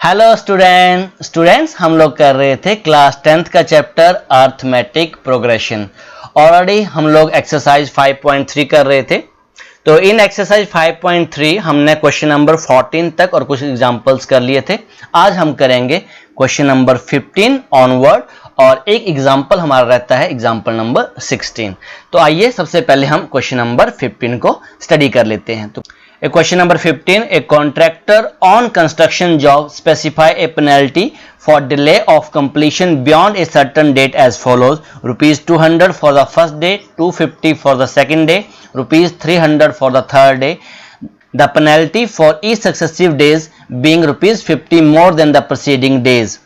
Hello students हम लोग कर रहे थे क्लास 10th का चैप्टर अर्थमेटिक प्रोग्रेशन। ऑलरेडी हम लोग एक्सरसाइज 5.3 कर रहे थे। तो इन एक्सरसाइज 5.3 हमने क्वेश्चन नंबर 14 तक और कुछ एग्जांपल्स कर लिए थे। आज हम करेंगे क्वेश्चन नंबर 15 ऑनवर्ड और एक एग्जांपल हमारा रहता है एग्जांपल नंबर 16। तो आइए सबसे पहले हम क्वेश्चन नंबर 15 को स्टडी कर लेते हैं। तो question number 15, a contractor on construction job specify a penalty for delay of completion beyond a certain date as follows: rupees 200 for the first day, 250 for the second day, rupees 300 for the third day. The penalty for each successive days being rupees 50 more than the preceding days.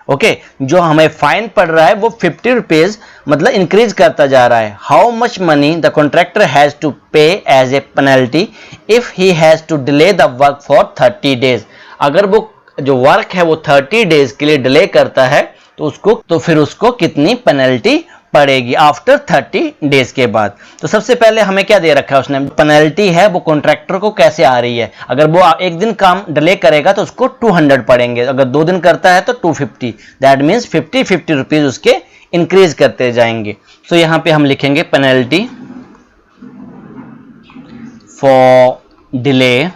Okay जो हमें fine पड़ रहा है वो 50 rupees मतलब increase करता जा रहा है। How much money the contractor has to pay as a penalty if he has to delay the work for 30 days. अगर वो जो वर्क है वो 30 डेज के लिए डिले करता है तो फिर उसको कितनी पेनल्टी पड़ेगी आफ्टर 30 डेज के बाद। तो सबसे पहले हमें क्या दे रखा है उसने, पेनल्टी है वो कॉन्ट्रैक्टर को कैसे आ रही है। अगर वो एक दिन काम डिले करेगा तो उसको 200 पड़ेंगे, अगर 2 दिन करता है तो 250। दैट मीन्स 50 रुपीज उसके इंक्रीज करते जाएंगे। तो यहां पे हम लिखेंगे पेनल्टी फॉर डिले,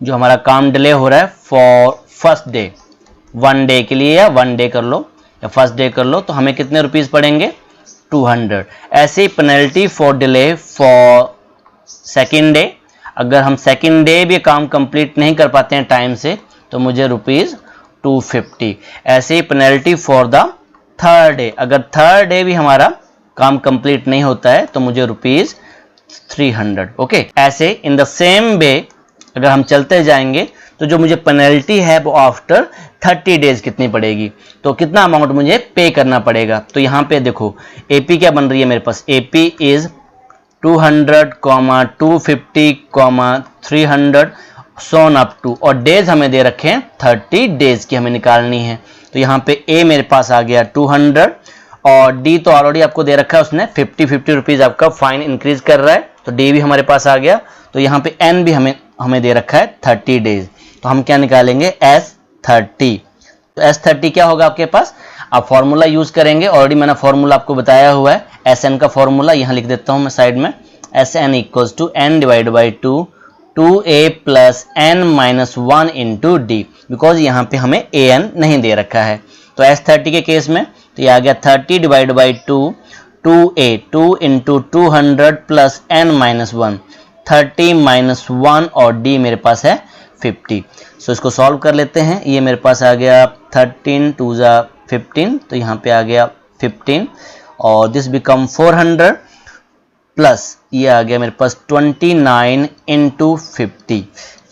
जो हमारा काम डिले हो रहा है फॉर फर्स्ट डे, 1 डे के लिए या 1 डे कर लो या फर्स्ट डे कर लो, तो हमें कितने रुपीस पड़ेंगे 200। ऐसे ही penalty for delay for second day, अगर हम सेकेंड डे भी काम कंप्लीट नहीं कर पाते हैं टाइम से तो मुझे रुपीस 250। ऐसे ही penalty for the third day, अगर थर्ड डे भी हमारा काम कंप्लीट नहीं होता है तो मुझे रुपीस 300। ओके, ऐसे इन द सेम वे अगर हम चलते जाएंगे तो जो मुझे पेनल्टी है वो आफ्टर 30 डेज कितनी पड़ेगी, तो कितना अमाउंट मुझे पे करना पड़ेगा। तो यहाँ पे देखो एपी क्या बन रही है मेरे पास, AP is 200, 250, 300 so on up to, और डेज हमें दे रखे हैं 30 डेज की हमें निकालनी है। तो यहाँ पे ए मेरे पास आ गया 200 और डी तो ऑलरेडी आपको दे रखा है उसने 50 रुपीज आपका फाइन इंक्रीज कर रहा है, तो डी भी हमारे पास आ गया। तो यहाँ पे एन भी हमें दे रखा है 30 डेज, तो हम क्या निकालेंगे S30। तो S30 क्या होगा आपके पास, आप फॉर्मूला यूज करेंगे, ऑलरेडी मैंने फॉर्मूला आपको बताया हुआ है। SN का फॉर्मूला यहाँ लिख देता हूँ मैं साइड में, SN equals to N divide by 2 2A plus N minus 1 into D, because यहाँ पे हमें AN नहीं दे रखा है। तो S30 के केस में तो ये आ गया 30 divide by 2 2A 2 into 200 plus N minus 1 30 minus 1 और डी मेरे पास है 50। सो इसको सॉल्व कर लेते हैं। ये मेरे पास आ गया 13 2 ज़ा 15, तो यहाँ पे आ गया 15 और दिस बिकम 400 प्लस ये आ गया मेरे पास 29 इंटू 50।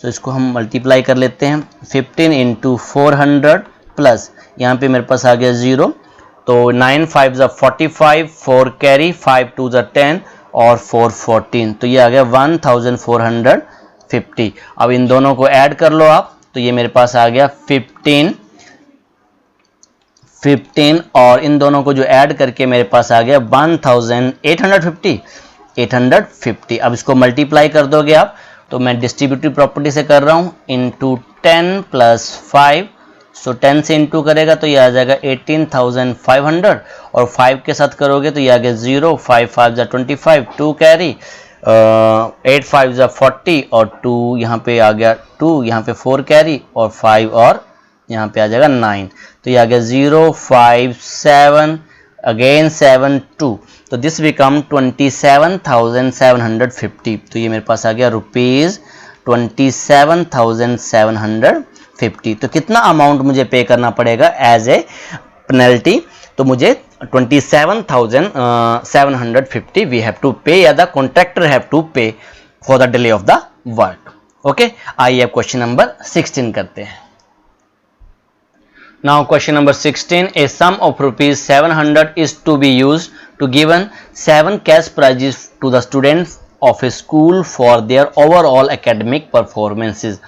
सो इसको हम मल्टीप्लाई कर लेते हैं, 15 इंटू 400 प्लस यहाँ पे मेरे पास आ गया 0, तो 9 5 ज़ा 45, 4 कैरी, 5 2 ज़ा 10 और 4 14, तो ये आ गया 1450। अब इन दोनों को ऐड कर लो आप, तो ये मेरे पास आ गया 15 और इन दोनों को जो ऐड करके मेरे पास आ गया 1850। अब इसको मल्टीप्लाई कर दोगे आप, तो मैं डिस्ट्रीब्यूटिव प्रॉपर्टी से कर रहा हूँ, इंटू 10 प्लस 5, सो 10 से इंटू करेगा तो ये आ जाएगा 18,500 और 5 के साथ करोगे तो ये आ गया 0, 5 5 ज़ा 25, 2 कैरी, 8 5 ज़ा 40 और 2 यहाँ पे आ गया 2, यहाँ पे 4 कैरी और 5 और यहाँ पे आ जाएगा 9, तो ये आ गया 0 5 7 अगेन 7 2, तो दिस बिकम 27,750। तो ये मेरे पास आ गया रुपीज़ 27,750। तो कितना अमाउंट मुझे पे करना पड़ेगा एज ए पेनल्टी, तो मुझे 27,750 वी हैव टू पे, या द कॉन्ट्रैक्टर हैव टू पे for the delay of the work. Okay, आइए क्वेश्चन नंबर 16 करते हैं। Now question number 16, a sum of rupees 700 is to be used to given 7 cash prizes to the students of a school for their overall academic performances.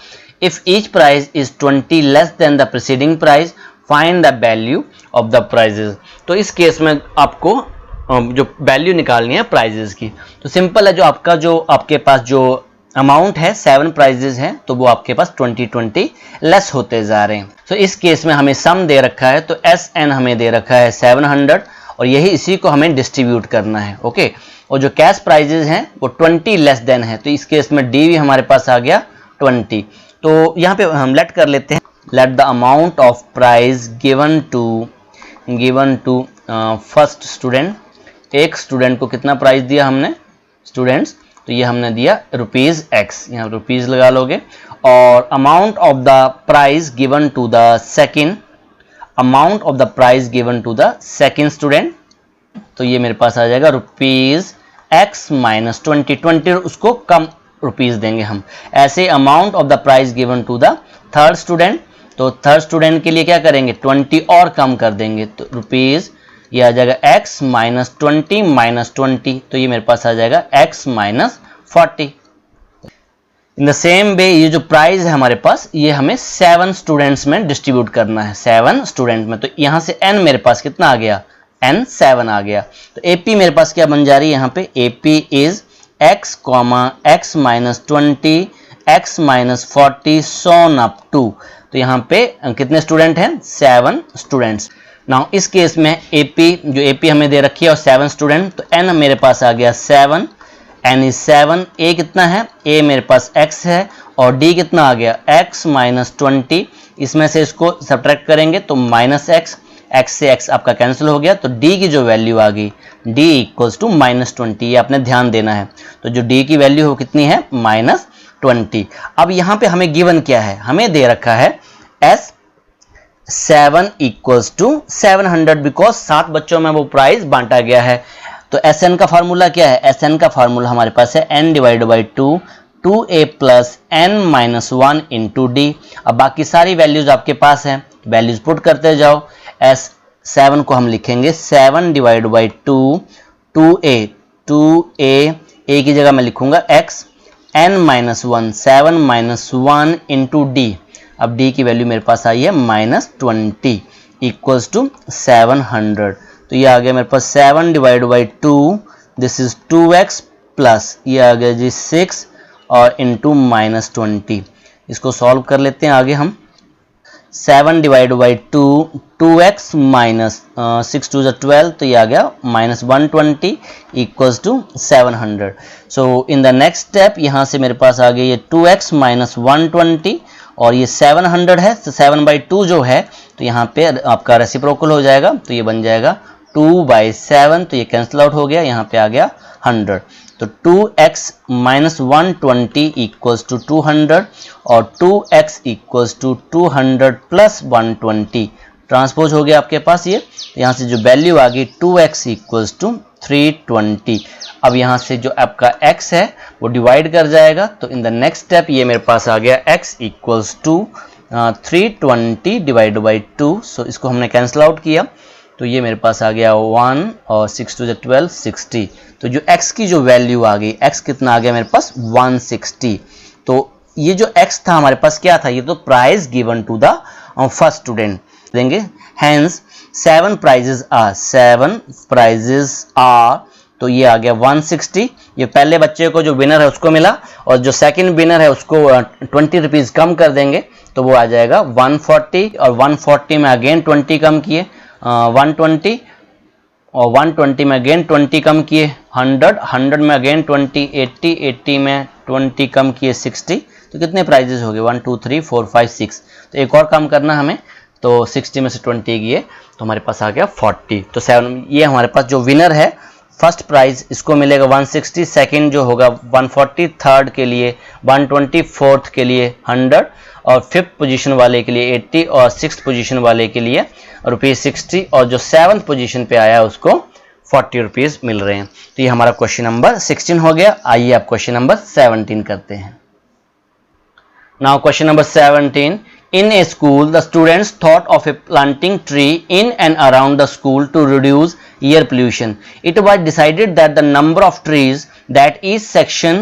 If each prize is 20 less than the preceding prize, find the value of the prizes. तो इस case में आपको जो value निकालनी है prices की, तो simple है, जो आपके पास जो अमाउंट है 7 प्राइजेस हैं, तो वो आपके पास 20 लेस होते जा रहे हैं। तो इस केस में हमें सम दे रखा है, तो SN हमें दे रखा है 700 और यही इसी को हमें डिस्ट्रीब्यूट करना है। ओके, और जो कैश प्राइजेस हैं वो 20 लेस देन है, तो इस केस में डी भी हमारे पास आ गया 20। तो यहाँ पे हम लेट कर लेते हैं, let the amount of prize given to first student. एक स्टूडेंट को कितना प्राइस दिया हमने स्टूडेंट्स, तो ये हमने दिया ₹X, यहाँ रुपीज़ लगा लोगे। और amount of the price given to the second, amount of the price given to the second student, तो ये मेरे पास आ जाएगा ₹X माइनस 20 उसको कम रुपीज़ देंगे हम। ऐसे amount of the price given to the third student, तो थर्ड स्टूडेंट के लिए क्या करेंगे 20 और कम कर देंगे, तो रुपीज़ ये आ जाएगा X माइनस 20, तो ये मेरे पास आ जाएगा X minus 40। In the same वे ये जो प्राइस है हमारे पास, ये हमें 7 स्टूडेंट्स में डिस्ट्रीब्यूट करना है, 7 स्टूडेंट में। तो यहाँ से n मेरे पास कितना आ गया, n 7 आ गया। तो AP मेरे पास क्या बन जा रही है यहाँ पे, AP is X, X minus 20, X minus 40 so on up to. तो यहाँ पे कितने स्टूडेंट हैं, 7 स्टूडेंट्स। नाउ इस केस में AP जो AP हमें दे रखी है और 7 स्टूडेंट, तो n मेरे पास आ गया 7, n इज 7, A कितना है, A मेरे पास X है और D कितना आ गया X माइनस 20। इसमें से इसको सब्ट्रैक्ट करेंगे तो माइनस X से X आपका कैंसिल हो गया, तो D की जो वैल्यू आ गई D इक्वल्स टू माइनस 20, ये आपने ध्यान देना है। तो जो D की वैल्यू हो कितनी है, माइनस 20। अब यहाँ पे हमें गिवन क्या है, हमें दे रखा है S 7 इक्वल्स टू 700, बिकॉज 7 बच्चों में वो प्राइस बांटा गया है। तो SN का फार्मूला क्या है, SN का फार्मूला हमारे पास है n divide by 2A plus n minus 1 into D। अब बाकी सारी वैल्यूज आपके पास हैं, वैल्यूज पुट करते जाओ। S7 को हम लिखेंगे 7 डिवाइड बाई 2A A की जगह मैं लिखूंगा X, n minus 1 7 minus 1 into D। अब D की वैल्यू मेरे पास आई है माइनस 20 इक्वल्स टू 700। तो ये आ गया मेरे पास 7 divide by 2, this is 2x plus ये आ गया जी 6 और इंटू माइनस 20। इसको सॉल्व कर लेते हैं आगे हम। 7 डिवाइड बाई 2x माइनस 6 2 12, तो ये आ गया minus 120 equals to 700। So in the next step यहाँ से मेरे पास आ गया ये 2x माइनस 120 और ये 700 है, तो 7/2 जो है तो यहाँ पे आपका रेसिप्रोकल हो जाएगा, तो ये बन जाएगा 2/7, तो ये कैंसिल आउट हो गया, यहाँ पे आ गया 100। तो 2x माइनस 120 इक्वल्स टू 200 और 2x equals to 200 plus 120 transpose हो गया आपके पास ये। यहाँ से जो वैल्यू आ गई 2x इक्वल्स टू 320। अब यहाँ से जो आपका x है वो डिवाइड कर जाएगा, तो इन द नेक्स्ट स्टेप ये मेरे पास आ गया x equals to 320 divide by 2। So इसको हमने कैंसिल आउट किया, तो ये मेरे पास आ गया 1 और 6 2 12 60। तो जो x की जो वैल्यू आ गई, x कितना आ गया मेरे पास 160। तो ये जो x था हमारे पास क्या था, ये तो price given to the first student देंगे। हैंस 7 प्राइजेस आर, तो ये आ गया 160। ये पहले बच्चे को जो विनर है उसको मिला और जो सेकंड विनर है उसको 20 रुपीज़ कम कर देंगे, तो वो आ जाएगा 140 और 140 में अगेन 20 कम किए 120 और 120 में अगेन 20 कम किए 100 में अगेन 20 80 में 20 कम किए 60। तो कितने प्राइजेस हो गए 1 2 3 4 5 6। तो एक और कम करना हमें, तो 60 में से 20 किए तो हमारे पास आ गया 40। तो 7 ये हमारे पास जो विनर है फर्स्ट प्राइज इसको मिलेगा 160, सेकंड जो होगा 140, थर्ड के लिए 120, फोर्थ के लिए 100 और फिफ्थ पोजीशन वाले के लिए 80 और सिक्स्थ पोजीशन वाले के लिए ₹60 और जो सेवन्थ पोजीशन पे आया उसको 40 रुपीज़ मिल रहे हैं। तो ये हमारा क्वेश्चन नंबर 16 हो गया। आइए आप क्वेश्चन नंबर 17 करते हैं। Now question number 17, in a school the students thought of a planting tree in and around the school to reduce air pollution. It was decided that the number of trees that each section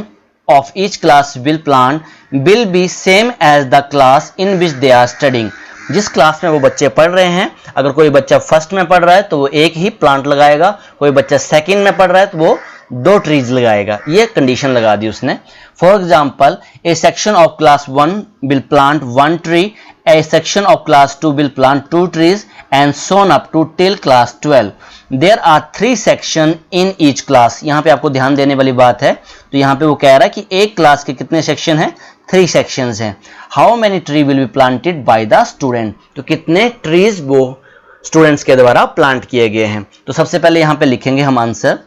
of each class will plant will be same as the class in which they are studying. जिस class में वो बच्चे पढ़ रहे हैं, अगर कोई बच्चा फर्स्ट में पढ़ रहा है तो वो एक ही प्लांट लगाएगा, कोई बच्चा सेकंड में पढ़ रहा है तो वो 2 ट्रीज लगाएगा, ये कंडीशन लगा दी उसने। For example a section of class 1 will plant 1 tree, a section of class 2 will plant 2 trees and so on up to till class 12। There are 3 section in each class. यहाँ पे आपको ध्यान देने वाली बात है, तो यहाँ पे वो कह रहा है कि एक क्लास के कितने सेक्शन हैं, 3 सेक्शंस हैं। How many tree will be planted by the student, तो कितने ट्रीज वो स्टूडेंट्स के द्वारा प्लांट किए गए हैं। तो सबसे पहले यहाँ पे लिखेंगे हम आंसर, तो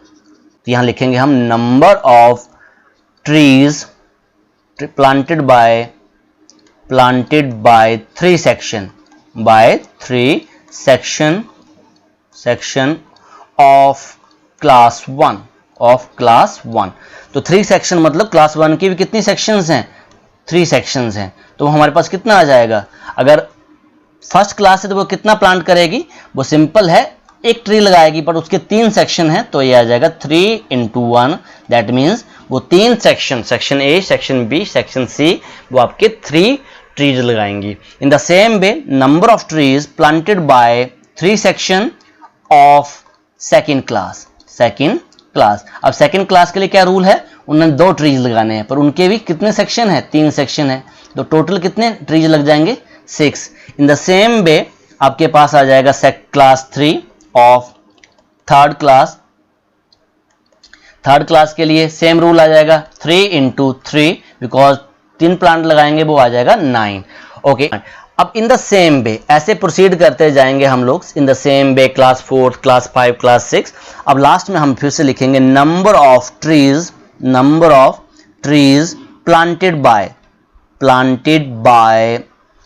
यहाँ लिखेंगे हम number of trees planted by 3 section, by 3 section of class 1, तो 3 सेक्शन मतलब क्लास 1 की भी कितनी सेक्शंस हैं, 3 सेक्शंस हैं। तो हमारे पास कितना आ जाएगा, अगर फर्स्ट क्लास है तो वो कितना प्लांट करेगी, वो सिंपल है, एक ट्री लगाएगी, पर उसके 3 सेक्शन हैं तो ये आ जाएगा 3 × 1, दैट मीन्स वो 3 section A, section B, section C, वो आपके 3 ट्रीज लगाएंगी। In the same way number of trees planted by 3 section of second class. अब सेकेंड क्लास के लिए क्या रूल है, उन्होंने 2 ट्रीज लगाने हैं, पर उनके भी कितने सेक्शन है, 3 सेक्शन है, तो टोटल कितने ट्रीज लग जाएंगे, 6। इन द सेम वे आपके पास आ जाएगा क्लास 3 ऑफ थर्ड क्लास के लिए सेम रूल आ जाएगा, 3 × 3, बिकॉज 3 प्लांट लगाएंगे, वो आ जाएगा 9। ओके, अब इन द सेम वे ऐसे प्रोसीड करते जाएंगे हम लोग, इन the same way class 4, class 5, class 6। अब लास्ट में हम फिर से लिखेंगे number of trees planted by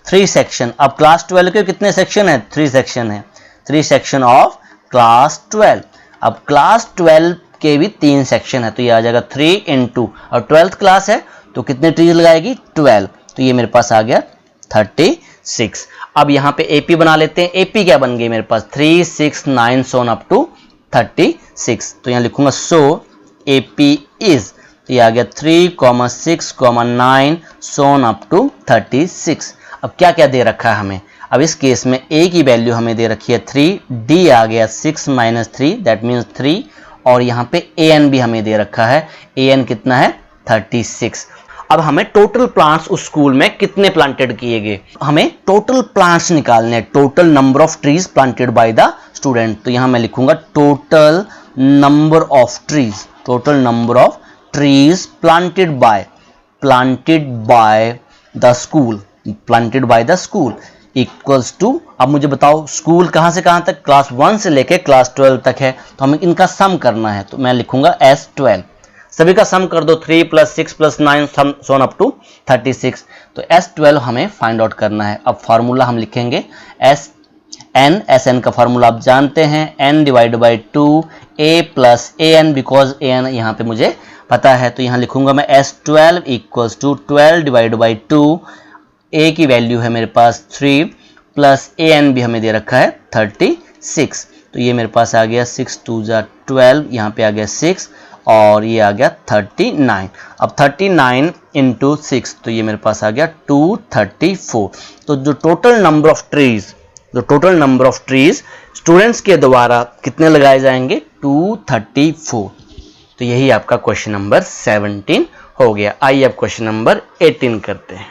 3 section. अब क्लास 12 के कितने सेक्शन है, 3 सेक्शन है, 3 सेक्शन ऑफ क्लास 12। अब क्लास 12 के भी 3 सेक्शन है, तो ये आ जाएगा 3 × 2, और 12th क्लास है तो कितने ट्रीज लगाएगी, 12, तो ये मेरे पास आ गया 36। अब यहाँ पे एपी बना लेते हैं। एपी क्या बन गई मेरे पास, 3, 6, 9 सोन अप टू 36। तो यहाँ लिखूंगा सो एपी इज, तो ये आ गया 3, 6, 9 सोन अप टू 36। अब क्या क्या दे रखा है हमें, अब इस केस में ए की वैल्यू हमें दे रखी है 3, डी आ गया 6 - 3, दैट मीन्स 3, और यहाँ पे ए एन भी हमें दे रखा है, ए एन कितना है, 36। अब हमें टोटल प्लांट्स उस स्कूल में कितने प्लांटेड किए गए, हमें टोटल प्लांट्स निकालने हैं, total number of trees planted by the student. तो यहां मैं लिखूंगा total number of trees planted by the school equals to, अब मुझे बताओ स्कूल कहां से कहां तक, क्लास 1 से लेके क्लास 12 तक है, तो हमें इनका सम करना है, तो मैं लिखूंगा S12, सभी का सम कर दो, 3 + 6 + 9 सोन अप टू 36। तो S12 हमें फाइंड आउट करना है। अब फार्मूला हम लिखेंगे SN का फार्मूला आप जानते हैं, N / 2 A + AN, because AN यहाँ पे मुझे पता है, तो यहाँ लिखूंगा मैं S12 = 12 / 2, A की वैल्यू है मेरे पास 3 + AN भी हमें दे रखा है 36, तो ये मेरे पास आ गया 6 × 2 = 12, यहाँ पे आ गया 6, और ये आ गया 39। अब 39 × 6, तो ये मेरे पास आ गया 234। तो जो total number of trees students के द्वारा कितने लगाए जाएंगे, 234। तो यही आपका क्वेश्चन नंबर 17 हो गया। आइए अब क्वेश्चन नंबर 18 करते हैं।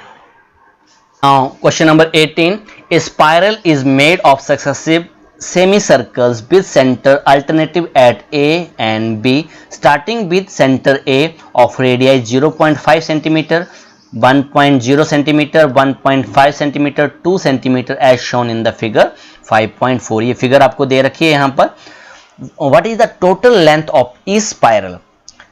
Now question number 18, a spiral is made of successive semicircles with center alternative at A and B, starting with center A of radii 0.5 cm, 1.0 cm, 1.5 cm, 2 cm as shown in the figure 5.4। ये figure आपको दे रखी है यहाँ पर। What is the total length of each spiral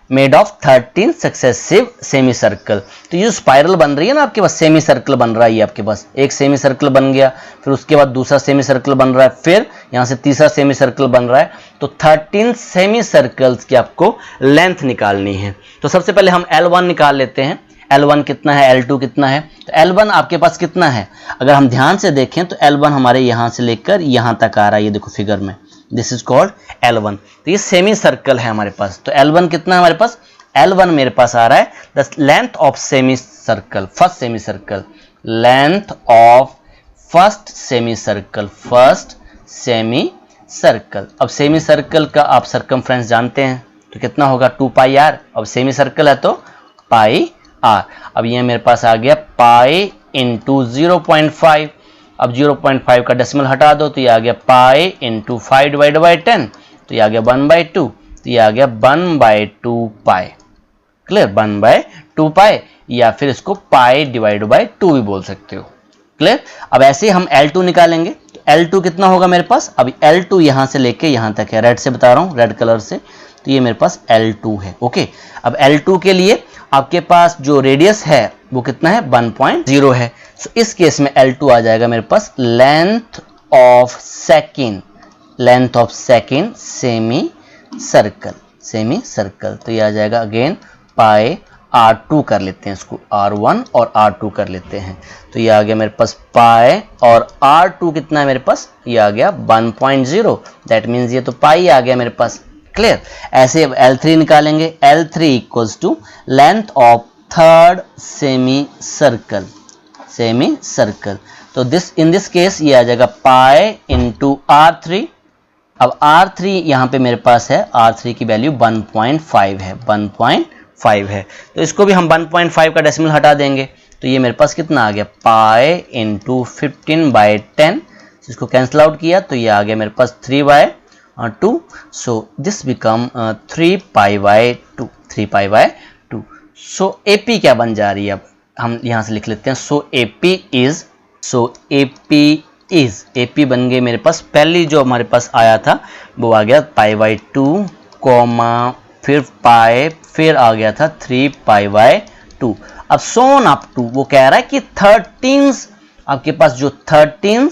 made of 13 successive semicircle। तो ये spiral बन रही है ना आपके पास, सेमी सर्कल बन रहा है, ये आपके पास एक सेमी सर्कल बन गया, फिर उसके बाद दूसरा सेमी सर्कल बन रहा है, फिर यहाँ से तीसरा सेमी सर्कल बन रहा है, तो 13 सेमी सर्कल्स की आपको लेंथ निकालनी है। तो सबसे पहले हम L1 निकाल लेते हैं, L1 कितना है, L2 कितना है। तो L1 आपके पास कितना है, अगर हम ध्यान से देखें तो L1 हमारे यहाँ से लेकर यहाँ तक आ रहा है, ये देखो फिगर में, दिस इज कॉल्ड L1। तो ये सेमी सर्कल है हमारे पास। तो L1 कितना है हमारे पास, L1 मेरे पास आ रहा है the length of semi circle, first semi circle, length of first semi circle. अब सेमी सर्कल का आप सर्कमफ्रेंस जानते हैं, तो कितना होगा 2 पाई आर। अब सेमी सर्कल है तो पाई आर। अब ये मेरे पास आ गया पाई इंटू 0.5। अब 0.5 का डेसिमल हटा दो तो ये आ गया पाई इंटू 5 डिवाइड बाई 10, तो ये आ गया 1/2, तो ये आ गया 1/2 पाई। क्लियर, 1/2 पाई, या फिर इसको पाई डिवाइड बाई 2 भी बोल सकते हो। क्लियर। अब ऐसे हम L2 निकालेंगे, तो L2 कितना होगा मेरे पास, अभी L2 यहां से लेके यहां तक है, रेड से बता रहा हूं, रेड कलर से, तो ये मेरे पास L2 है। ओके, अब L2 के लिए आपके पास जो रेडियस है वो कितना है 1.0 है। सो इस केस में L2 आ जाएगा मेरे पास length of second, length of second semi circle, semi circle, तो ये आ जाएगा अगेन पाई R2 कर लेते हैं, इसको R1 और R2 कर लेते हैं, तो ये आ गया मेरे पास पाई, और R2 कितना है मेरे पास, ये आ गया 1.0, दैट मीन्स ये तो पाई आ गया मेरे पास। क्लियर। ऐसे अब L3 निकालेंगे, L3 equals to length of third semi circle, semi circle, तो दिस इन दिस केस ये आ जाएगा पाई इंटू R3। अब R3 यहाँ पे मेरे पास है, R3 की वैल्यू 1.5 है, 1.5 है, तो इसको भी हम 1.5 का डेसिमल हटा देंगे, तो ये मेरे पास कितना आ गया पाई इंटू 15/10, इसको कैंसिल आउट किया तो ये आ गया मेरे पास 3/2, सो दिस बिकम 3 पाई/2, 3 पाई/2। सो AP क्या बन जा रही है, अब हम यहाँ से लिख लेते हैं, सो AP बन गए मेरे पास, पहली जो हमारे पास आया था वो आ गया पाई/2 कॉमा फिर पाई, फिर आ गया था 3 पाई/2। अब सोन अप टू वो कह रहा है कि 13 आपके पास जो 13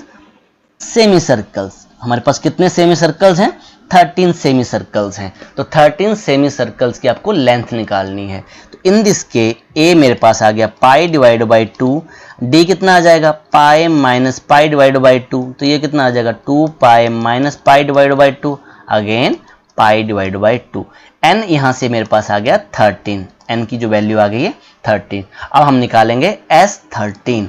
सेमी सर्कल्स, हमारे पास कितने सेमी सर्कल्स हैं, 13 सेमी सर्कल्स हैं, तो 13 सेमी सर्कल्स की आपको लेंथ निकालनी है। तो इन दिस के A मेरे पास आ गया पाई डिवाइड बाई 2, D कितना आ जाएगा pi minus pi divide by 2, तो ये कितना आ जाएगा 2 pi minus pi divide by 2, again pi divide by 2। N यहाँ से मेरे पास आ गया 13, N की जो वैल्यू आ गई है 13। अब हम निकालेंगे S13,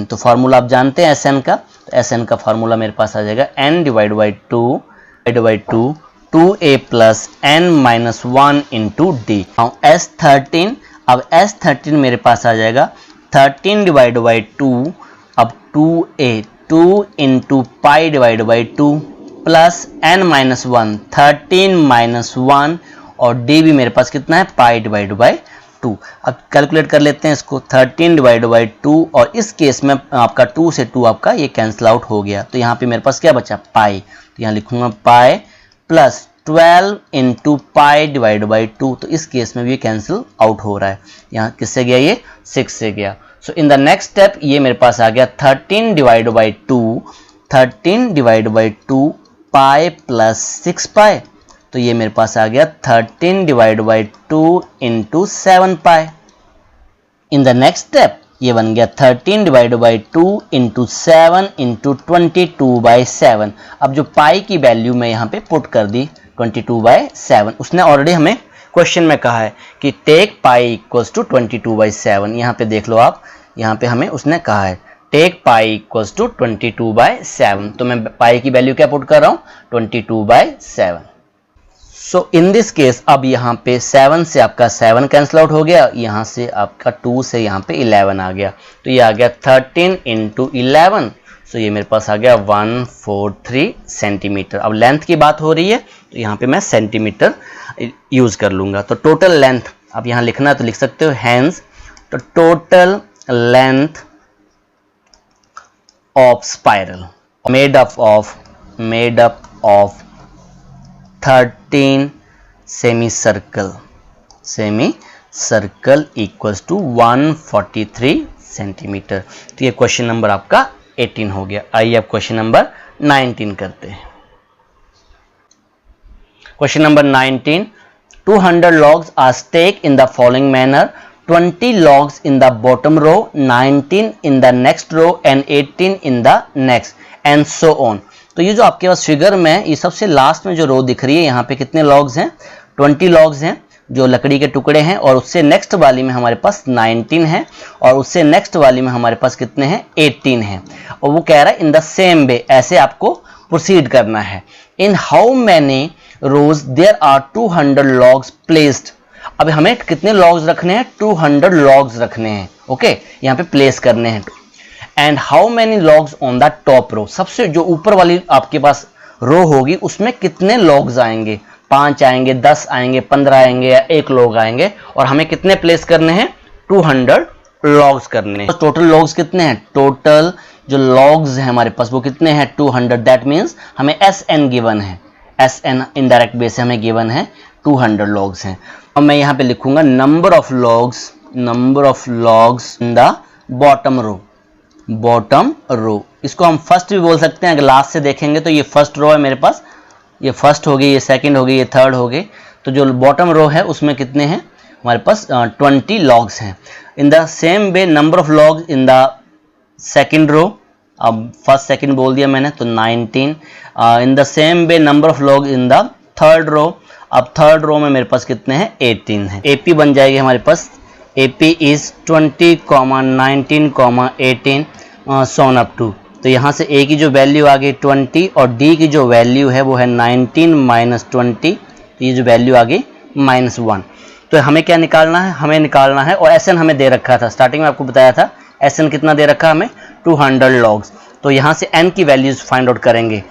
तो फॉर्मूला आप जानते हैं SN का, तो SN का फॉर्मूला मेरे पास आ जाएगा N divide by 2 2A plus N minus 1 into D। S13, अब S13 मेरे पास आ जाएगा 13 डिवाइड बाई 2, अब 2A 2 into pi divide by 2 plus N minus 1 13 minus 1, और D भी मेरे पास कितना है पाई डिवाइड बाई 2। अब कैलकुलेट कर लेते हैं इसको, 13 डिवाइड बाई 2, और इस केस में आपका 2 से 2 आपका ये कैंसिल आउट हो गया, तो यहाँ पे मेरे पास क्या बचा पाई, तो यहाँ लिखूंगा pi plus 12 into pi divide by 2, तो इस केस में भी ये कैंसिल आउट हो रहा है, यहाँ किससे गया ये 6 से गया। सो इन द नेक्स्ट स्टेप ये मेरे पास आ गया 13 डिवाइड बाई 2 पाई प्लस 6 पाई, तो ये मेरे पास आ गया 13 divide by 2 into 7 pi. In the next step ये बन गया 13 डिवाइड बाई 2 इंटू 7 इंटू 22/7। अब जो पाई की वैल्यू मैं यहाँ पे पुट कर दी 22/7, उसने ऑलरेडी हमें क्वेश्चन में कहा है कि टेक पाई इक्वल्स टू 22/7। यहाँ पे देख लो आप, यहाँ पे हमें उसने कहा है टेक पाई इक्वल्स टू 22/7, तो मैं पाई की वैल्यू क्या पुट कर रहा हूँ 22/7। सो इन दिस केस अब यहाँ पे 7 से आपका 7 कैंसिल आउट हो गया, यहाँ से आपका 2 से यहाँ पे 11 आ गया, तो ये आ गया 13 इंटू 11, सो ये मेरे पास आ गया 143 सेंटीमीटर। अब लेंथ की बात हो रही है तो यहाँ पे मैं सेंटीमीटर यूज कर लूंगा। तो टोटल लेंथ अब यहाँ लिखना है तो लिख सकते हो हैंस, तो total length of spiral made up of 13 semicircle equals to 143 centimetre. तो ये क्वेश्चन नंबर आपका 18 हो गया। आइए अब क्वेश्चन नंबर 19 करते हैं। Question number 19, 200 logs are stacked in the following manner: 20 logs in the bottom row, 19 in the next row and 18 in the next and so on। तो ये जो आपके पास फिगर में ये सबसे लास्ट में जो रो दिख रही है, यहाँ पे कितने लॉग्स हैं 20 लॉग्स हैं जो लकड़ी के टुकड़े हैं, और उससे नेक्स्ट वाली में हमारे पास 19 है, और उससे नेक्स्ट वाली में हमारे पास कितने हैं 18 हैं। और वो कह रहा है इन द सेम वे, ऐसे आपको प्रोसीड करना है। In how many rows there are 200 logs placed. अब हमें कितने लॉग्स रखने हैं? 200 लॉग्स रखने हैं। ओके, यहाँ पे प्लेस करने हैं। And how many logs on the top row, सबसे जो ऊपर वाली आपके पास रो होगी उसमें कितने लॉग्स आएंगे? 5 आएंगे, 10 आएंगे, 15 आएंगे या 1 लॉग आएंगे। और हमें कितने प्लेस करने हैं? 200 लॉग्स करने हैं। तो टोटल लॉग्स कितने हैं? टोटल जो लॉग्स हैं हमारे पास वो कितने हैं? 200। दैट मीन्स हमें SN गिवन है, SN इनडायरेक्ट बेस से हमें गिवन है 200 लॉग्स हैं। और मैं यहाँ पे लिखूंगा number of logs in the bottom row. इसको हम फर्स्ट भी बोल सकते हैं। अगर लास्ट से देखेंगे तो ये फर्स्ट रो है मेरे पास, ये फर्स्ट हो गई, ये सेकंड हो गई, ये थर्ड हो गई। तो जो बॉटम रो है उसमें कितने हैं हमारे पास? 20 लॉग्स हैं। In the same way number of logs in the second row, अब फर्स्ट सेकंड बोल दिया मैंने तो 19। In the same way number of log in the third row, अब थर्ड रो में मेरे पास कितने हैं? 18 है। AP बन जाएगी हमारे पास, AP is 20, 19, 18 so on up to. तो यहाँ से A की जो वैल्यू आ गई 20 और D की जो वैल्यू है वो है 19 माइनस 20, तो ये जो वैल्यू आ गई -1। तो हमें क्या निकालना है? हमें निकालना है, और SN हमें दे रखा था, स्टार्टिंग में आपको बताया था SN कितना दे रखा हमें? 200 लॉग्स। तो यहाँ से N की वैल्यूज फाइंड आउट करेंगे,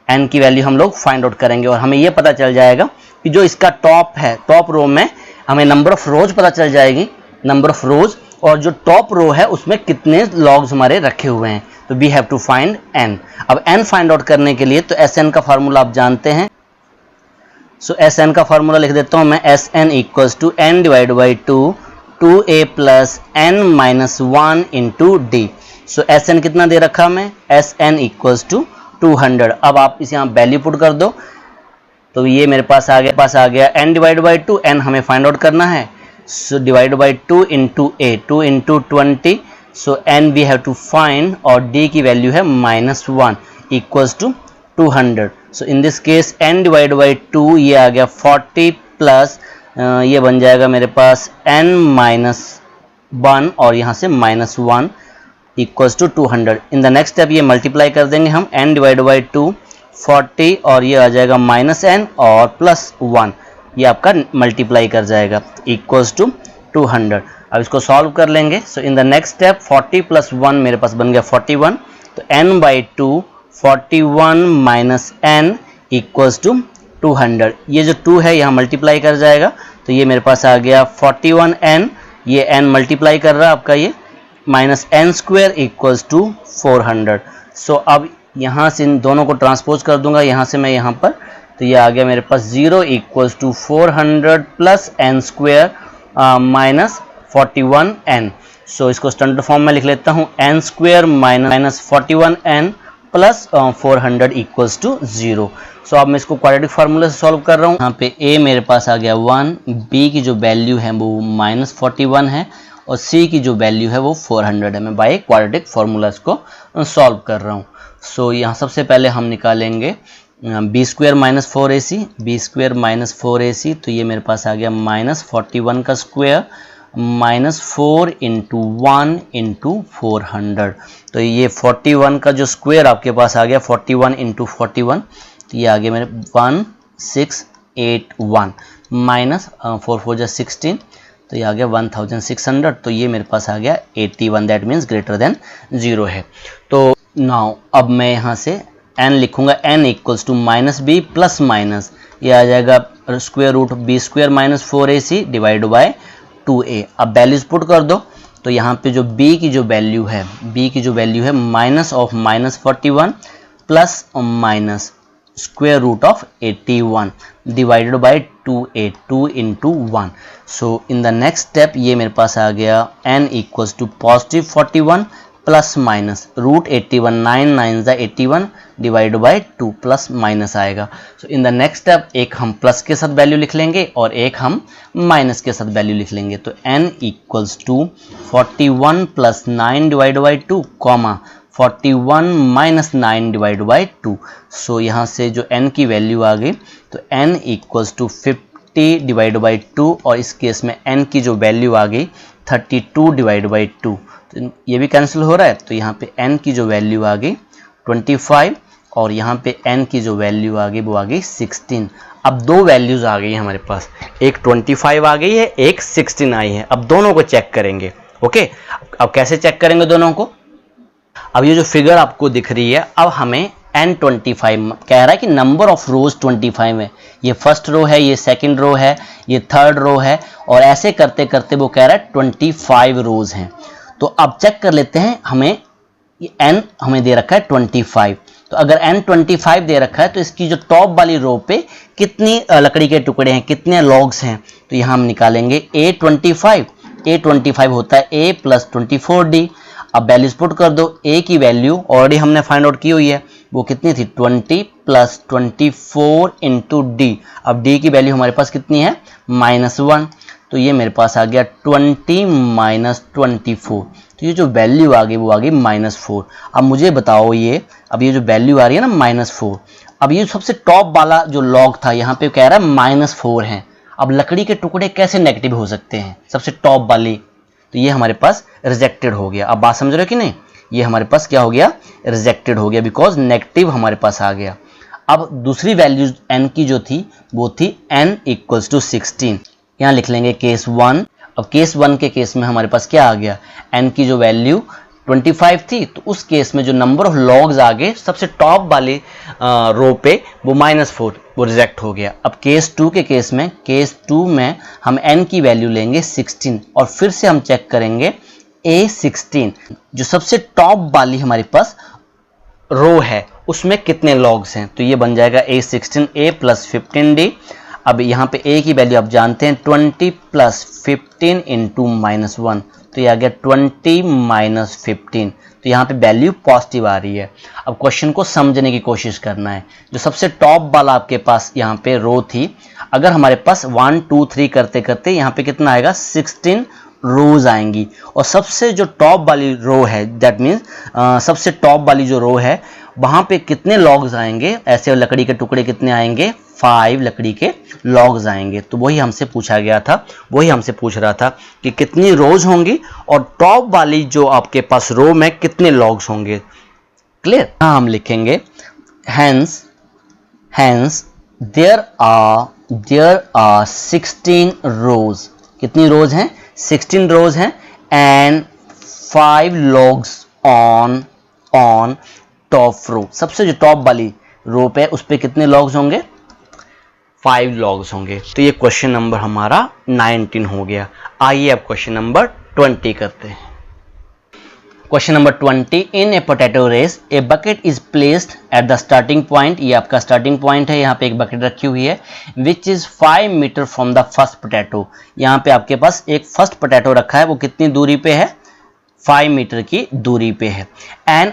N की वैल्यू हम लोग फाइंड आउट करेंगे और हमें ये पता चल जाएगा कि जो इसका टॉप है, टॉप रो में हमें नंबर ऑफ रोज पता चल जाएगी, नंबर ऑफ रोज, और जो टॉप रो है उसमें कितने लॉग्स हमारे रखे हुए हैं। तो we have to find N। अब N फाइंड आउट करने के लिए तो SN का फार्मूला आप जानते हैं। सो SN का फार्मूला लिख देता हूं मैं, SN equals to N divide by 2A plus N minus 1 into D। So SN कितना दे रखा मैं? SN equals to 200। अब आप इसे यहाँ वैल्यू पुट कर दो तो ये मेरे पास आ गया N डिवाइड बाई 2, N हमें फाइंड आउट करना है। So divide by 2 into A, 2 into 20, so N we have to find, और D की वैल्यू है -1 equals to 200। So in this case N divide by 2 ये आ गया 40 प्लस ये बन जाएगा मेरे पास N माइनस 1 और यहाँ से -1 equals to 200। In the next step ये मल्टीप्लाई कर देंगे हम, N डिवाइड बाई 2 40 और ये आ जाएगा -N और +1, ये आपका मल्टीप्लाई कर जाएगा इक्वल्स टू 200। अब इसको सॉल्व कर लेंगे। सो इन द नेक्स्ट स्टेप 40 + 1 मेरे पास बन गया 41, तो N by 2 41 minus N equals to 200। ये जो 2 है यहाँ मल्टीप्लाई कर जाएगा, तो ये मेरे पास आ गया 41N, ये N मल्टीप्लाई कर रहा है आपका ये, minus N square equals to 400। So अब यहाँ से इन दोनों को ट्रांसपोज कर दूंगा यहाँ से मैं यहाँ पर, तो ये आ गया मेरे पास 0 equals to 400 plus N square minus 41N। So इसको स्टैंडर्ड फॉर्म में लिख लेता हूँ, N square minus 41N plus 400 equals to 0। So अब मैं इसको क्वाड्रेटिक फार्मूला से सॉल्व कर रहा हूँ। यहाँ पे A मेरे पास आ गया 1, B की जो वैल्यू है वो -41 है और C की जो वैल्यू है वो 400 है। मैं बाय क्वाड्रेटिक फार्मूला इसको सॉल्व कर रहा हूँ। सो यहाँ सबसे पहले हम निकालेंगे B square minus 4AC, B square minus 4AC, तो ये मेरे पास आ गया -41 का स्क्वायर माइनस 4 इंटू 1 इंटू 400, तो ये 41 का जो स्क्वायर आपके पास आ गया 41 इंटू 41, तो ये आ गया मेरे 1681 माइनस 4 4 जा 16, तो ये आ गया 1600, तो ये मेरे पास आ गया 81, दैट मीन्स ग्रेटर देन 0 है। तो नाउ अब मैं यहाँ से n लिखूंगा, n equals to -b plus minus, ये आ जाएगा square root b square minus 4AC divide by 2a। अब वैल्यूज पुट कर दो, तो यहाँ पे जो b की जो वैल्यू है, b की जो वैल्यू है minus of -41 plus minus square root of 81 divided by 2a, 2 into 1। So in the next step ये मेरे पास आ गया n equals to +41 plus minus root 81, 9 9 ज़ा 81 डिवाइड बाय 2 प्लस माइनस आएगा। सो इन द नेक्स्ट स्टेप एक हम प्लस के साथ वैल्यू लिख लेंगे और एक हम माइनस के साथ वैल्यू लिख लेंगे। तो n equals to 41 plus 9 divide by 2 comma 41 minus 9 divide by 2। So यहाँ से जो n की वैल्यू आ गई, तो n equals to 50 divide by 2 और इस केस में n की जो वैल्यू आ गई 32 डिवाइड बाई 2, तो ये भी कैंसिल हो रहा है। तो यहाँ पे n की जो वैल्यू आ गई 25 और यहाँ पे n की जो वैल्यू आ गई वो आ गई 16। अब दो वैल्यूज आ गई है हमारे पास, एक 25 आ गई है, एक 16 आई है। अब दोनों को चेक करेंगे। ओके, अब कैसे चेक करेंगे दोनों को? अब ये जो फिगर आपको दिख रही है, अब हमें N25 कह रहा है कि नंबर ऑफ रोज 25 है। ये फर्स्ट रो है, ये सेकंड रो है, ये थर्ड रो है, और ऐसे करते करते वो कह रहा है 25 रोज हैं। तो अब चेक कर लेते हैं, हमें n हमें दे रखा है 25। तो अगर n 25 दे रखा है तो इसकी जो टॉप वाली रो पे कितनी लकड़ी के टुकड़े हैं, कितने लॉग्स हैं? तो यहाँ हम निकालेंगे A25 होता है A + 24D। अब वैल्यूज पुट कर दो। A की वैल्यू ऑलरेडी हमने फाइंड आउट की हुई है, वो कितनी थी 20 + 24 × D। अब D की वैल्यू हमारे पास कितनी है -1, तो ये मेरे पास आ गया 20 - 24। तो ये जो वैल्यू आ गई वो आ गई -4। अब मुझे बताओ ये, अब ये जो वैल्यू आ रही है ना -4, अब ये सबसे टॉप वाला जो लॉग था यहाँ पे कह रहा है -4 है। अब लकड़ी के टुकड़े कैसे नेगेटिव हो सकते हैं सबसे टॉप वाली? तो ये हमारे पास रिजेक्टेड हो गया। अब बात समझ रहे हो कि नहीं? ये हमारे पास क्या हो गया, रिजेक्टेड हो गया, बिकॉज नेगेटिव हमारे पास आ गया। अब दूसरी वैल्यू n की जो थी वो थी n = 16। यहाँ लिख लेंगे केस 1। अब केस 1 के केस में हमारे पास क्या आ गया, n की जो वैल्यू 25 थी, तो उस केस में जो नंबर ऑफ लॉग्स आ गए सबसे टॉप वाले रो पे वो -4, वो रिजेक्ट हो गया। अब केस 2 के केस में हम n की वैल्यू लेंगे 16 और फिर से हम चेक करेंगे A16 जो सबसे टॉप वाली हमारे पास रो है उसमें कितने लॉग्स हैं। तो ये बन जाएगा A16 A + 15D। अब यहाँ पे A की वैल्यू आप जानते हैं 20 + 15 × -1, तो ये आ गया 20 - 15। तो यहाँ पे वैल्यू पॉजिटिव आ रही है। अब क्वेश्चन को समझने की कोशिश करना है। जो सबसे टॉप वाला आपके पास यहाँ पे रो थी, अगर हमारे पास 1 2 3 करते करते यहाँ पे कितना आएगा 16 रोज आएंगी, और सबसे जो टॉप वाली रो है, दैट मीन्स सबसे टॉप वाली जो रो है वहाँ पे कितने लॉग्स आएंगे, ऐसे लकड़ी के टुकड़े कितने आएंगे, 5 लकड़ी के लॉग्स आएंगे। तो वही हमसे पूछा गया था, वही हमसे पूछ रहा था कि कितनी रोज होंगी और टॉप वाली जो आपके पास रो में कितने लॉग्स होंगे। क्लियर? हाँ, हम लिखेंगे hence there are 16 रोज। कितनी रोज हैं? 16 रोज हैं, and 5 logs on top row. सबसे जो टॉप वाली रो पे उस पे कितने लॉग्स होंगे? 5 लॉग्स होंगे। तो ये क्वेश्चन नंबर हमारा 19 हो गया। आइए अब क्वेश्चन नंबर 20 करते हैं। Question number 20, in a potato race a bucket is placed at the starting point. ये आपका स्टार्टिंग पॉइंट है, यहाँ पे एक बकेट रखी हुई है, which is 5 metre from the first potato. यहाँ पे आपके पास एक फर्स्ट पोटैटो रखा है, वो कितनी दूरी पे है? 5 मीटर की दूरी पे है। And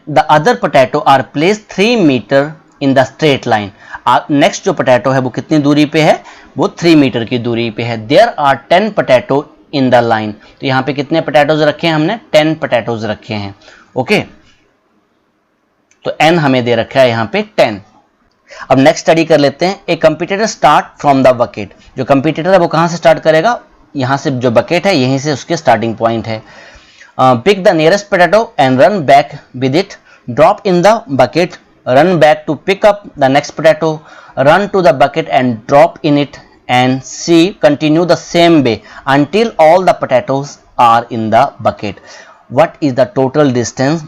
the other potato are placed 3 metre in the straight line. Next जो पोटैटो है वो कितनी दूरी पे है? वो 3 मीटर की दूरी पे है। There are 10 potato in the line. तो यहाँ पे कितने पोटैटोज रखे हैं हमने? 10 पोटैटोज रखे हैं। ओके, तो n हमें दे रखा है यहाँ पे 10। अब नेक्स्ट स्टडी कर लेते हैं। A competitor start from the bucket. जो कंपटीटर है वो कहाँ से स्टार्ट करेगा? यहाँ से, जो बकेट है यहीं से उसके स्टार्टिंग पॉइंट है। Pick the nearest potato and run back with it, drop in the bucket, run back to pick up the next potato, run to the bucket and drop in it, and see continue the same way until all the potatoes are in the bucket. What is the total distance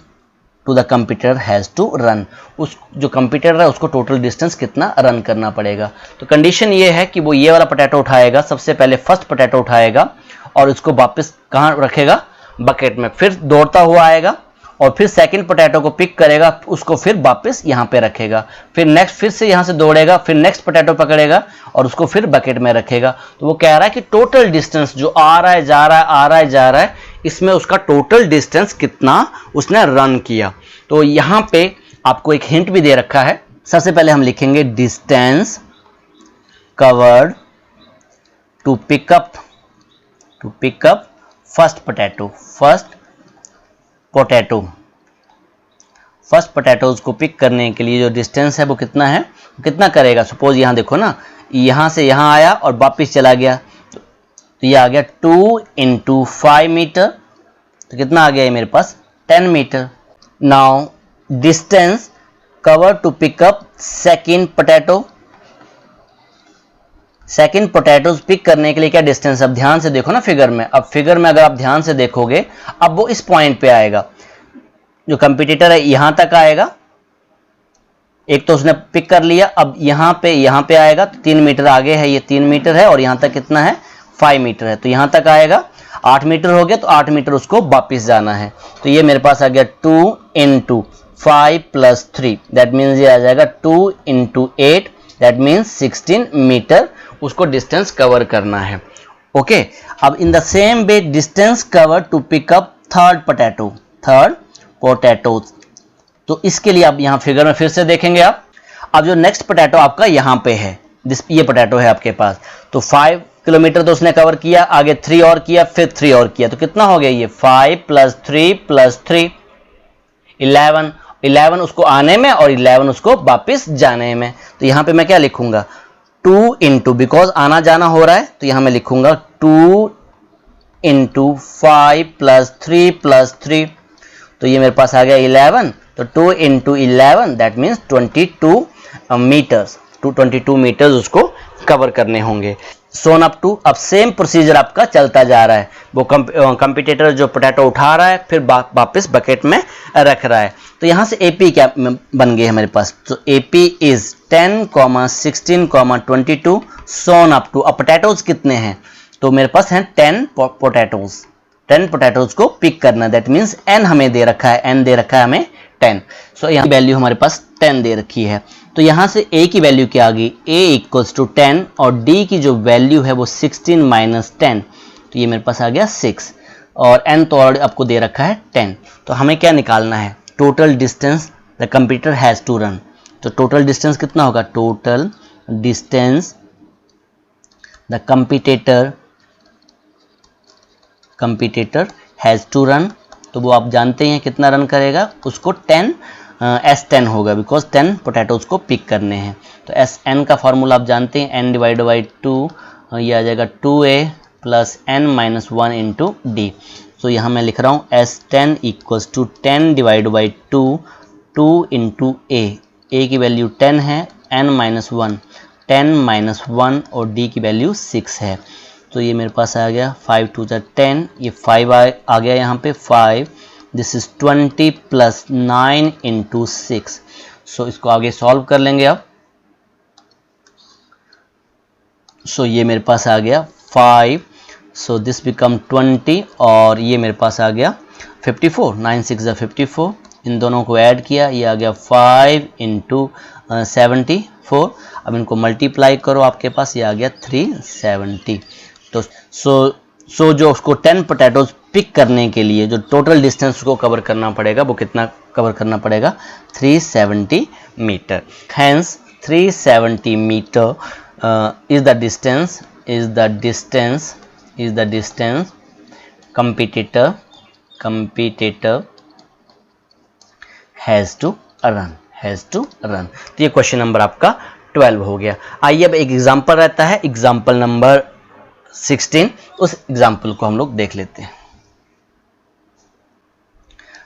to the computer has to run? उस जो computer है उसको total distance कितना run करना पड़ेगा। तो condition ये है कि वो ये वाला पोटैटो उठाएगा, सबसे पहले फर्स्ट पोटैटो उठाएगा और उसको वापस कहाँ रखेगा? बकेट में। फिर दौड़ता हुआ आएगा और फिर सेकंड पोटैटो को पिक करेगा, उसको फिर वापस यहाँ पे रखेगा, फिर नेक्स्ट फिर से यहाँ से दौड़ेगा, फिर नेक्स्ट पोटैटो पकड़ेगा और उसको फिर बकेट में रखेगा। तो वो कह रहा है कि टोटल डिस्टेंस जो आ रहा है जा रहा है, आ रहा है जा रहा है, इसमें उसका टोटल डिस्टेंस कितना उसने रन किया। तो यहाँ पे आपको एक हिंट भी दे रखा है। सबसे पहले हम लिखेंगे distance covered to pick up first potato. First potatoes को पिक करने के लिए जो डिस्टेंस है वो कितना है, कितना करेगा? सपोज यहाँ देखो ना, यहाँ से यहाँ आया और वापस चला गया, तो ये आ गया 2 × 5 मीटर। तो कितना आ गया ये मेरे पास? 10 metre. Now distance cover to pick up second potato. Second potatoes pick करने के लिए क्या डिस्टेंस, अब ध्यान से देखो ना फिगर में, अब फिगर में अगर आप ध्यान से देखोगे अब वो इस पॉइंट पे आएगा, जो कंपटीटर है यहां तक आएगा, एक तो उसने पिक कर लिया, अब यहां पे आएगा तो 3 मीटर आगे है, ये 3 मीटर है और यहां तक कितना है 5 मीटर है, तो यहां तक आएगा, 8 मीटर हो गया तो 8 मीटर उसको वापिस जाना है, तो ये मेरे पास आ गया 2 × 5 + 3, दैट मीन्स ये आ जाएगा 2 × 8, दैट मीन्स 16 मीटर उसको डिस्टेंस कवर करना है। ओके, अब in the same way distance cover to pick up third potatoes, तो इसके लिए आप यहाँ फिगर में फिर से देखेंगे आप, अब जो नेक्स्ट पोटैटो आपका यहाँ पे है, ये पोटैटो है आपके पास, तो 5 किलोमीटर तो उसने कवर किया, आगे 3 और किया, फिर 3 और किया, तो कितना हो गया ये 5 + 3 + 3 11 उसको आने में और 11 उसको वापस जाने में, तो यहाँ पे मैं क्या लिखूंगा 2 × बिकॉज आना जाना हो रहा है तो यहाँ मैं लिखूंगा 2 × 5 + 3 + 3, तो ये मेरे पास आ गया 11, तो 2 × 11 दैट मीन्स 22 मीटर्स, 22 मीटर्स उसको कवर करने होंगे। सोन अप टू, अब सेम प्रोसीजर आपका चलता जा रहा है, वो कंपटीटर जो पोटैटो उठा रहा है फिर वापस बकेट में रख रहा है, तो यहाँ से एपी क्या बन गए हमारे पास, तो AP is 10, 16, 22 so on up to, अब पोटैटोज कितने हैं, तो मेरे पास हैं 10 पोटैटोज को पिक करना, दैट मीन्स n हमें दे रखा है, n दे रखा है हमें 10, सो यहाँ वैल्यू हमारे पास 10 दे रखी है, तो यहाँ से a की वैल्यू क्या आ गई, a = 10 और d की जो वैल्यू है वो 16 - 10, तो ये मेरे पास आ गया 6 और n तो ऑलरेडी आपको दे रखा है 10, तो हमें क्या निकालना है total distance the computer has to run, तो टोटल डिस्टेंस कितना होगा, total distance the competitor has to run, तो वो आप जानते हैं कितना रन करेगा, उसको 10 S10 होगा बिकॉज 10 पोटैटोज को पिक करने हैं, तो Sn का फॉर्मूला आप जानते हैं n / 2, ये आ जाएगा 2a + n - 1 × d, तो यहाँ मैं लिख रहा हूँ S10 = 10 / 2, 2 × a की वैल्यू 10 है, n - 1 10 - 1 और d की वैल्यू 6 है, तो ये मेरे पास आ गया 5 × 2 = 10, ये 5 आ गया यहाँ पे 5, दिस इज 20 + 9 × 6, सो इसको आगे सॉल्व कर लेंगे अब, सो ये मेरे पास आ गया 5, सो दिस बिकम 20 और ये मेरे पास आ गया 54, 9 × 6 = 54, इन दोनों को ऐड किया, ये आ गया 5 × 74, अब इनको मल्टीप्लाई करो आपके पास ये आ गया 370, तो सो जो उसको 10 पोटैटोज पिक करने के लिए जो टोटल डिस्टेंस को कवर करना पड़ेगा वो कितना कवर करना पड़ेगा 370 metre, hence 370 metre is the distance competitor has to run, तो ये क्वेश्चन नंबर आपका 12 हो गया। आइए अब एक एग्जांपल रहता है, एग्जांपल नंबर 16, उस एग्जांपल को हम लोग देख लेते हैं।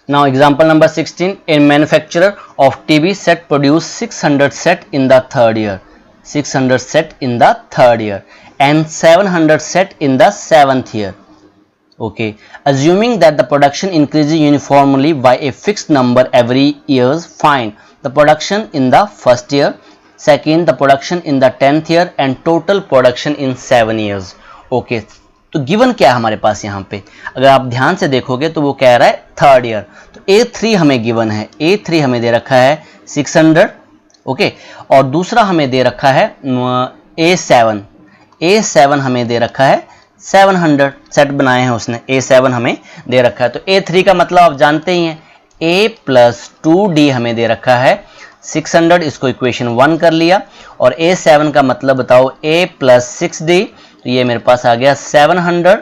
Now example number 16, a manufacturer of TV set produced 600 set in the third year, 600 set in the third year and 700 set in the seventh year. Okay, assuming that the production increases uniformly by a fixed number every years, find the production in the first year, second the production in the 10th year and total production in 7 years. Okay, तो given क्या है हमारे पास यहाँ पे, अगर आप ध्यान से देखोगे तो वो कह रहा है थर्ड ईयर, तो A3 हमें गिवन है, A3 हमें दे रखा है 600, ओके, और दूसरा हमें दे रखा है A7 हमें दे रखा है 700 सेट बनाए हैं उसने, A7 हमें दे रखा है, तो A3 का मतलब आप जानते ही हैं, A + 2D हमें दे रखा है 600, इसको इक्वेशन 1 कर लिया, और A7 का मतलब बताओ A + 6D, तो ये मेरे पास आ गया 700,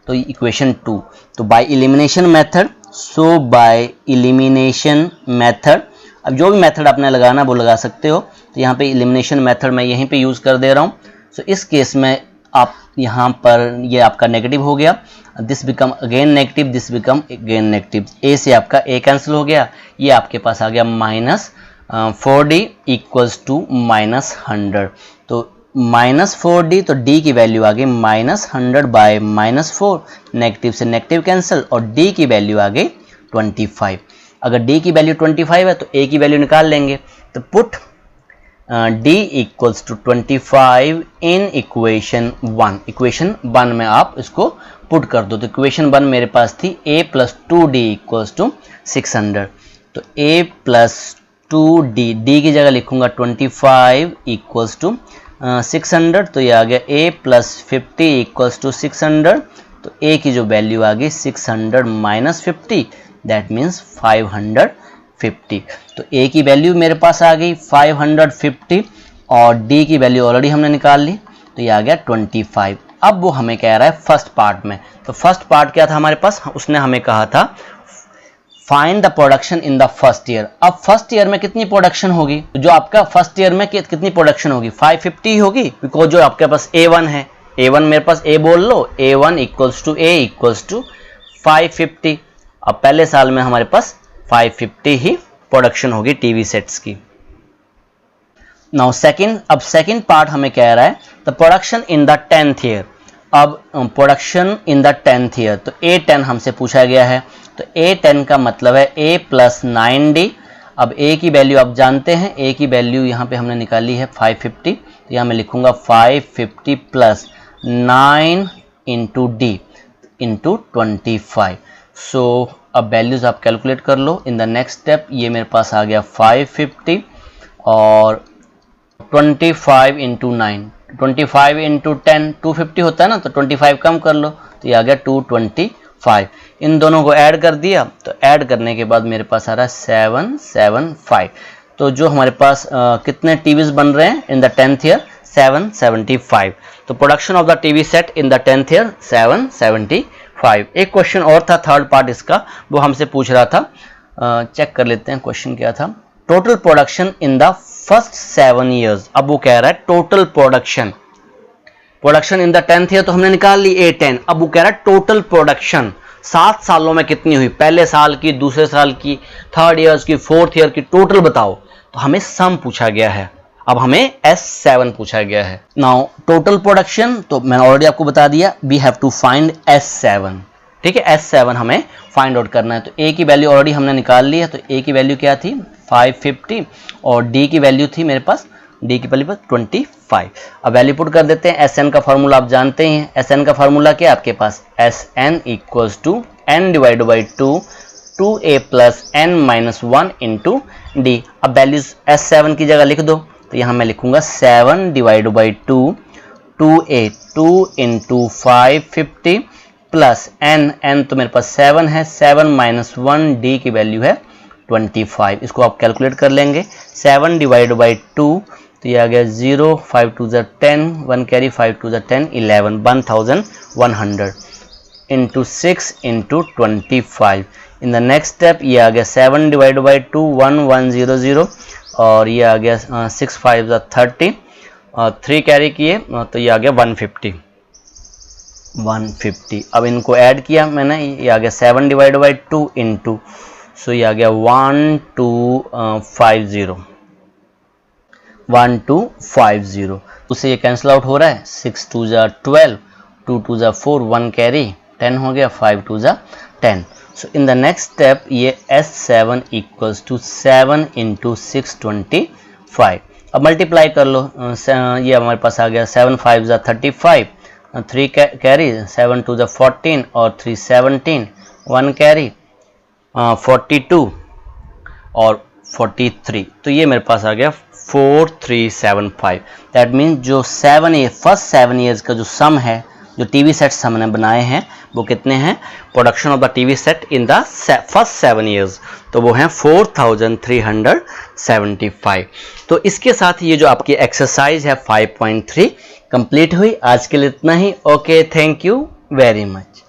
तो इक्वेशन 2, तो by elimination method, so by elimination method, अब जो भी मेथड आपने लगाना वो लगा सकते हो, तो यहाँ पे एलिमिनेशन मेथड मैं यहीं पे यूज़ कर दे रहा हूँ, सो इस केस में आप यहाँ पर ये आपका नेगेटिव हो गया, this become again negative, this become again negative, A से आपका ए कैंसिल हो गया, ये आपके पास आ गया -4D = -100, तो -4d, तो d की वैल्यू आ गई -100 बाय -4, नेगेटिव से नेगेटिव कैंसिल, और d की वैल्यू आ गई 25। अगर d की वैल्यू 25 है तो a की वैल्यू निकाल लेंगे। तो put d equals to 25 in equation 1। Equation 1 में आप इसको पुट कर दो। तो इक्वेशन 1 मेरे पास थी a plus 2d equals to 600। तो a प्लस 2d, d की जगह लिखूंगा 25 इक्वल्स टू 600, तो ये आ गया a प्लस 50 इक्वल्स टू 600। तो a की जो वैल्यू आ गई 600 माइनस 50, दैट मीन्स 550। तो a की वैल्यू मेरे पास आ गई 550 और d की वैल्यू ऑलरेडी हमने निकाल ली, तो ये आ गया 25। अब वो हमें कह रहा है फर्स्ट पार्ट में। तो फर्स्ट पार्ट क्या था हमारे पास, उसने हमें कहा था find the production in the first year. अब फर्स्ट ईयर में कितनी प्रोडक्शन होगी, जो आपका फर्स्ट ईयर में कितनी प्रोडक्शन होगी, 550 होगी, बिकॉज जो आपके पास A1 है, A1 मेरे पास A बोल लो, A1 equals to A equals to 550। अब पहले साल में हमारे पास 550 ही प्रोडक्शन होगी टीवी सेट्स की। नाउ सेकंड, अब सेकंड पार्ट हमें कह रहा है the production in the 10th year. अब production in the 10th year, तो A10 हमसे पूछा गया है। तो A10 का मतलब है A प्लस 9D। अब A की वैल्यू आप जानते हैं, A की वैल्यू यहाँ पे हमने निकाली है 550, तो यहाँ मैं लिखूंगा 550 प्लस 9 इंटू D इंटू 25। सो अब वैल्यूज आप कैलकुलेट कर लो। इन द नेक्स्ट स्टेप ये मेरे पास आ गया 550 और 25 इंटू 9, 25 इंटू 10 250 होता है ना, तो 25 कम कर लो, तो ये आ गया 225। इन दोनों को ऐड कर दिया, तो ऐड करने के बाद मेरे पास आ रहा है 775। तो जो हमारे पास कितने टीवीज बन रहे हैं इन द 10th ईयर, 775। तो production of the TV set in the 10th year 775। एक क्वेश्चन और था थर्ड पार्ट इसका, वो हमसे पूछ रहा था, चेक कर लेते हैं क्वेश्चन क्या था। Total production in the first 7 years. अब वो कह रहा है total production in the 10th year तो हमने निकाल ली A10। अब वो कह रहा है टोटल प्रोडक्शन 7 सालों में कितनी हुई, पहले साल की, दूसरे साल की, थर्ड ईयर्स की, फोर्थ ईयर की, टोटल बताओ। तो हमें सम पूछा गया है, अब हमें S7 पूछा गया है। नाउ टोटल प्रोडक्शन तो मैंने ऑलरेडी आपको बता दिया, we have to find S7। ठीक है, S7 हमें फाइंड आउट करना है। तो A की वैल्यू ऑलरेडी हमने निकाल ली है, तो A की वैल्यू क्या थी 550 और D की वैल्यू थी मेरे पास, D की वैल्यू 25। अब वैल्यू पुट कर देते हैं। SN का फार्मूला आप जानते हैं, SN का फार्मूला क्या है आपके पास, SN equals to N divide by 2A plus N minus 1 into D। अब वैल्यूज S7 की जगह लिख दो, तो यहाँ मैं लिखूंगा 7 divide by 2A 2 into 550 plus N तो मेरे पास 7 है, 7 माइनस 1 D की वैल्यू है 25। इसको आप कैलकुलेट कर लेंगे। 7 डिवाइड बाई 2, तो ये आ गया 0, 5 2 ज़ा 10, 1 कैरी, 5 2 ज़ा 10, 11, 1100 into 6 into 25। In the next step ये आ गया 7 डिवाइड बाई 2, 1100 और ये आ गया 6 5 ज़ा 30 और 3 कैरी किए, तो ये आ गया 150। अब इनको ऐड किया मैंने, ये आ गया 7 डिवाइड बाई 2 इंटू, सो ये आ गया 1250। उससे ये कैंसिल आउट हो रहा है, 6 2 ज़ा 12, 2 2 ज़ा 4, 1 कैरी, 10 हो गया, 5 2 ज़ा 10। सो इन द नेक्स्ट स्टेप ये S7 इक्वल्स टू 7 इंटू 625। अब मल्टीप्लाई कर लो, ये हमारे पास आ गया 7 5 ज़ा 35, 3 कैरी, 7 2 ज़ा 14 और 3 17, 1 कैरी, 42 और 43। तो ये मेरे पास आ गया 4375। दैट मीन्स जो फर्स्ट 7 ईयर्स का जो सम है, जो टीवी सेट्स हमने बनाए हैं वो कितने हैं, production of the TV set in the first 7 years, तो वो हैं 4375। तो इसके साथ ये जो आपकी एक्सरसाइज है 5.3 कंप्लीट हुई। आज के लिए इतना ही। Okay, thank you very much.